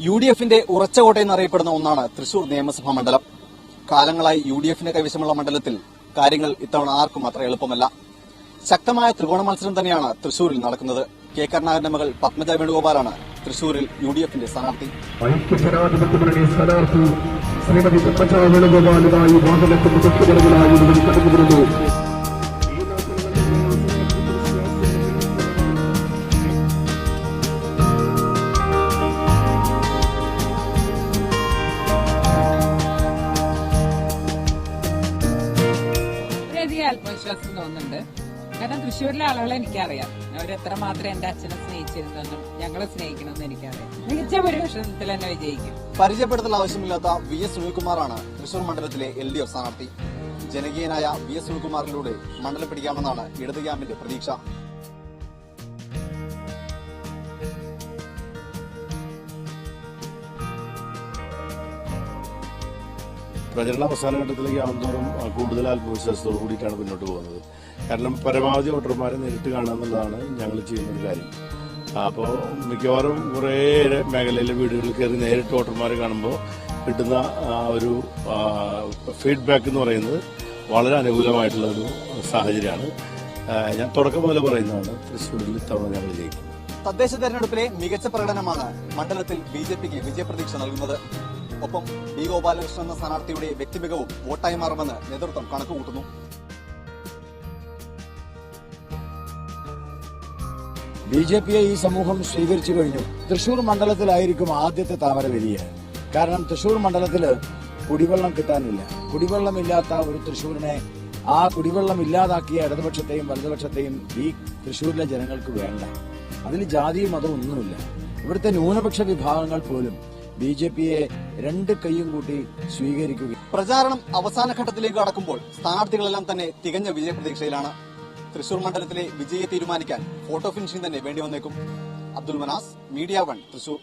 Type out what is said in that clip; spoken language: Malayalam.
യുഡിഎഫിന്റെ ഉറച്ച കോട്ടയെന്നറിയപ്പെടുന്ന ഒന്നാണ് തൃശൂർ നിയമസഭാ മണ്ഡലം. കാലങ്ങളായി യുഡിഎഫിന്റെ കൈവശമുള്ള മണ്ഡലത്തിൽ കാര്യങ്ങൾ ഇത്തവണ ആർക്കും അത്ര എളുപ്പമല്ല. ശക്തമായ ത്രികോണ മത്സരം തന്നെയാണ് തൃശൂരിൽ നടക്കുന്നത്. കെ കരുണാകരന്റെ മകൾ പത്മജ വേണുഗോപാലാണ് തൃശൂരിൽ യുഡിഎഫിന്റെ സ്ഥാനാർത്ഥി. ശ്രീമതി പത്മജ വേണുഗോപാലുമായി വാഹനത്തിന് തൊട്ടുപിറകിലായി കടന്നുവരുന്നു. ആത്മവിശ്വാസം തോന്നുന്നുണ്ട്. കാരണം തൃശ്ശൂരിലെ ആളുകളെ എനിക്കറിയാം. അവരെത്ര മാത്രം എന്റെ അച്ഛനെ സ്നേഹിച്ചിരുന്നെന്നും ഞങ്ങളെ സ്നേഹിക്കണമെന്ന് എനിക്കറിയാം. മികച്ച ഭൂരിപക്ഷത്തിൽ തന്നെ വിജയിക്കും. പരിചയപ്പെടുത്തൽ ആവശ്യമില്ലാത്ത വി എസ് സുനിൽകുമാറാണ് തൃശൂർ മണ്ഡലത്തിലെ LDF സ്ഥാനാർത്ഥി. ജനകീയനായ വി എസ് സുനിൽകുമാറിലൂടെ മണ്ഡലം പിടിക്കാമെന്നാണ് ഇടത് ക്യാമ്പിന്റെ പ്രതീക്ഷ. പ്രചരണ അവസാന ഘട്ടത്തിലേക്ക് ആവുന്നതോറും കൂടുതൽ ആത്മവിശ്വാസത്തോടു കൂടിയിട്ടാണ് മുന്നോട്ട് പോകുന്നത്. കാരണം പരമാവധി വോട്ടർമാരെ നേരിട്ട് കാണുക എന്നുള്ളതാണ് ഞങ്ങൾ ചെയ്യുന്നൊരു കാര്യം. അപ്പോൾ മിക്കവാറും കുറേ മേഖലയിലെ വീടുകളിൽ കയറി നേരിട്ട് വോട്ടർമാരെ കാണുമ്പോൾ കിട്ടുന്ന ഒരു ഫീഡ്ബാക്ക് എന്ന് പറയുന്നത് വളരെ അനുകൂലമായിട്ടുള്ള ഒരു സാഹചര്യമാണ്. ഞാൻ തുടക്കം മുതൽ പറയുന്നതാണ്, തൃശ്ശൂരിൽ ഇത്തവണ ഞങ്ങൾ ജയിക്കും. തദ്ദേശ തെരഞ്ഞെടുപ്പിലെ മികച്ച പ്രകടനമാണ് മണ്ഡലത്തിൽ BJPക്ക് വിജയപ്രതീക്ഷ നൽകുന്നത്. ഒപ്പം B ഗോപാലകൃഷ്ണൻ എന്ന സ്ഥാനാർത്ഥിയുടെ വ്യക്തിമികവും വോട്ടായി മാറുമെന്ന് നേതൃത്വം കണക്കുകൂട്ടുന്നു. BJPയെ ഈ സമൂഹം സ്വീകരിച്ചു കഴിഞ്ഞു. തൃശൂർ മണ്ഡലത്തിലായിരിക്കും ആദ്യത്തെ താമര വിരിയ. കാരണം തൃശൂർ മണ്ഡലത്തില് കുടിവെള്ളം കിട്ടാനില്ല. കുടിവെള്ളമില്ലാത്ത ഒരു തൃശൂരിനെ ആ കുടിവെള്ളം ഇല്ലാതാക്കിയ ഇടതുപക്ഷത്തെയും വലതുപക്ഷത്തെയും ഈ തൃശൂരിലെ ജനങ്ങൾക്ക് വേണ്ട. അതിൽ ജാതിയും മതവും ഒന്നുമില്ല. ഇവിടുത്തെ ന്യൂനപക്ഷ വിഭാഗങ്ങൾ പോലും BJPയെ രണ്ട് കൈയും കൂട്ടി സ്വീകരിക്കുക. പ്രചാരണം അവസാന ഘട്ടത്തിലേക്ക് കടക്കുമ്പോൾ സ്ഥാനാർത്ഥികളെല്ലാം തന്നെ തികഞ്ഞ വിജയപ്രതീക്ഷയിലാണ്. തൃശൂർ മണ്ഡലത്തിലെ വിജയെ തീരുമാനിക്കാൻ ഫോട്ടോ ഫിനിഷിംഗ് തന്നെ വേണ്ടി വന്നേക്കും. അബ്ദുൽ മനാസ്, മീഡിയ 1, തൃശൂർ.